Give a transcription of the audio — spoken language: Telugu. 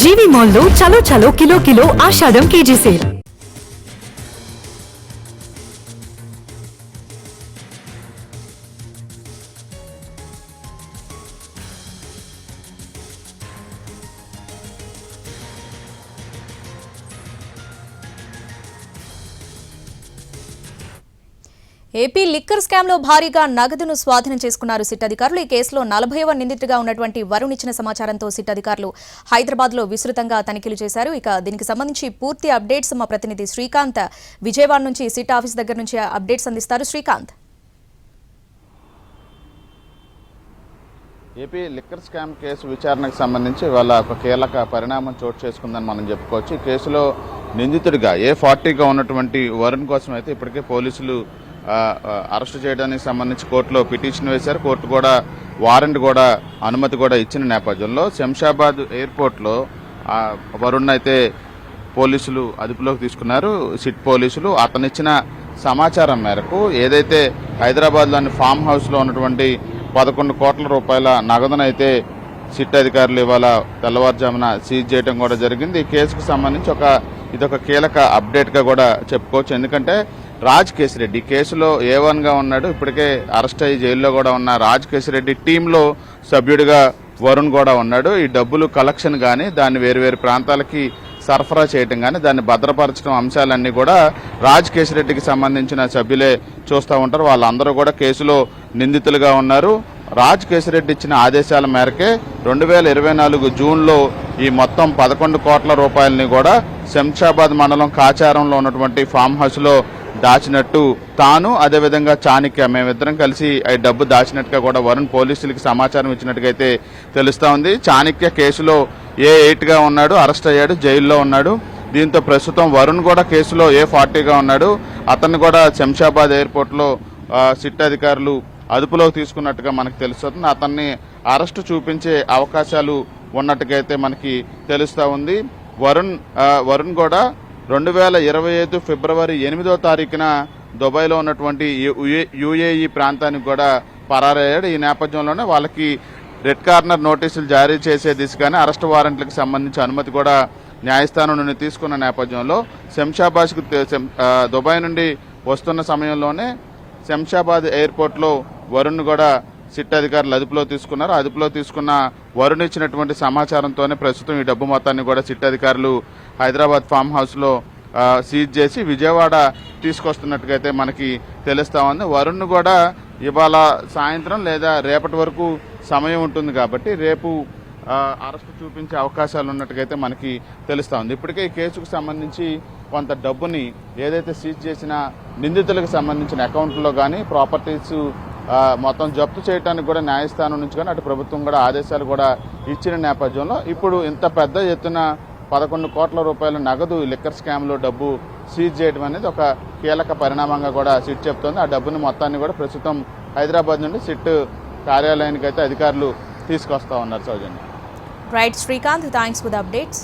జీవి మాల్లో చలో చలో kilo kilo Ashadham KG sale. AP liquor scam లో భారీగా నగదును స్వాధీనం చేసుకున్నారు సిట్ అధికారులు. ఈ కేసులో 40వ నిందితుడిగా ఉన్నటువంటి వరుణ్ ఇచ్చిన సమాచారంతో సిట్ అధికారులు హైదరాబాద్ లో విస్తృతంగా తనిఖీలు చేశారు. ఇక దీనికి సంబంధించి పూర్తి అప్డేట్స్ మా ప్రతినిధి శ్రీకాంత్ విజయవాడ నుంచి సిట్ ఆఫీస్ దగ్గర నుంచి అప్డేట్స్ అందిస్తారు. Srikanth. AP liquor scam case విచారణకు సంబంధించి ఇవాళ ఒక కీలక పరిణామం చోటు చేసుకుందని మనం చెప్పుకోవచ్చు. ఈ కేసులో నిందితుడిగా A40గా ఉన్నటువంటి వరుణ్ కోసం అయితే ఇప్పటికే పోలీసులు అరెస్టు చేయడానికి సంబంధించి కోర్టులో పిటిషన్ వేశారు. కోర్టు కూడా వారెంట్ కూడా అనుమతి కూడా ఇచ్చిన నేపథ్యంలో శంషాబాద్ ఎయిర్పోర్ట్లో వరుణ్ అయితే పోలీసులు అదుపులోకి తీసుకున్నారు. సిట్ పోలీసులు అతనిచ్చిన సమాచారం మేరకు ఏదైతే హైదరాబాద్లోని ఫామ్ హౌస్లో ఉన్నటువంటి 11 కోట్ల రూపాయల నగదునైతే సిట్ అధికారులు ఇవాళ తెల్లవారుజామున సీజ్ చేయడం కూడా జరిగింది. ఈ కేసుకు సంబంధించి ఇదొక కీలక అప్డేట్గా కూడా చెప్పుకోవచ్చు. ఎందుకంటే రాజ్ కేసిరెడ్డి కేసులో A1గా ఉన్నాడు. ఇప్పటికే అరెస్ట్ అయ్యి జైల్లో కూడా ఉన్న రాజ్ కేసిరెడ్డి టీంలో సభ్యుడిగా వరుణ్ కూడా ఉన్నాడు. ఈ డబ్బులు కలెక్షన్ కానీ దాన్ని వేరు ప్రాంతాలకి సరఫరా చేయడం కానీ దాన్ని భద్రపరచడం అంశాలన్నీ కూడా రాజ్ కేసిరెడ్డికి సంబంధించిన సభ్యులే చూస్తూ ఉంటారు. వాళ్ళందరూ కూడా కేసులో నిందితులుగా ఉన్నారు. రాజ్ కేసిరెడ్డి ఇచ్చిన ఆదేశాల మేరకే 2024 జూన్లో ఈ మొత్తం 11 కోట్ల రూపాయలని కూడా శంషాబాద్ మండలం కాచారంలో ఉన్నటువంటి ఫామ్ హౌస్లో దాచినట్టు తాను అదేవిధంగా చాణిక్య మేమిద్దరం కలిసి ఈ డబ్బు దాచినట్టుగా కూడా వరుణ్ పోలీసులకి సమాచారం ఇచ్చినట్టుగైతే తెలుస్తూ ఉంది. చాణిక్య కేసులో A8గా ఉన్నాడు, అరెస్ట్ అయ్యాడు, జైల్లో ఉన్నాడు. దీంతో ప్రస్తుతం వరుణ్ కూడా కేసులో A40గా ఉన్నాడు. అతన్ని కూడా శంషాబాద్ ఎయిర్పోర్ట్లో సిట్ అధికారులు అదుపులోకి తీసుకున్నట్టుగా మనకు తెలుస్తుంది. అతన్ని అరెస్టు చూపించే అవకాశాలు ఉన్నట్టుగైతే మనకి తెలుస్తూ ఉంది. వరుణ్ కూడా 2025 ఫిబ్రవరి 8వ తారీఖున దుబాయ్లో ఉన్నటువంటి UAE ప్రాంతానికి కూడా పరారయ్యాడు. ఈ నేపథ్యంలోనే వాళ్ళకి రెడ్ కార్నర్ నోటీసులు జారీ చేసే దిశగానే అరెస్ట్ వారెంట్లకు సంబంధించి అనుమతి కూడా న్యాయస్థానం నుండి తీసుకున్న నేపథ్యంలో శంషాబాద్కు దుబాయ్ నుండి వస్తున్న సమయంలోనే శంషాబాద్ ఎయిర్పోర్ట్లో వరుణ్ కూడా సిట్ అధికారులు అదుపులో తీసుకున్నారు. అదుపులో తీసుకున్న వరుణ్ ఇచ్చినటువంటి సమాచారంతోనే ప్రస్తుతం ఈ డబ్బు మొత్తాన్ని కూడా సిట్ అధికారులు హైదరాబాద్ ఫామ్ హౌస్లో సీజ్ చేసి విజయవాడ తీసుకొస్తున్నట్టుగైతే మనకి తెలుస్తూ ఉంది. వరుణ్ కూడా ఇవాళ సాయంత్రం లేదా రేపటి వరకు సమయం ఉంటుంది కాబట్టి రేపు అరెస్టు చూపించే అవకాశాలు ఉన్నట్టుగైతే మనకి తెలుస్తూ ఉంది. ఇప్పటికే ఈ కేసుకు సంబంధించి కొంత డబ్బుని ఏదైతే సీజ్ చేసిన నిందితులకు సంబంధించిన అకౌంట్లో కానీ ప్రాపర్టీస్ మొత్తం జప్తు చేయడానికి కూడా న్యాయస్థానం నుంచి కానీ అటు ప్రభుత్వం కూడా ఆదేశాలు కూడా ఇచ్చిన నేపథ్యంలో ఇప్పుడు ఇంత పెద్ద ఎత్తున 11 కోట్ల రూపాయల నగదు లిక్కర్ స్కామ్లో డబ్బు సీజ్ చేయడం అనేది ఒక కీలక పరిణామంగా కూడా సిట్ చెప్తోంది. ఆ డబ్బుని మొత్తాన్ని కూడా ప్రస్తుతం హైదరాబాద్ నుండి సిట్ కార్యాలయానికి అయితే అధికారులు తీసుకొస్తా ఉన్నారు. Soujanya. Right Srikanth, thanks for the updates.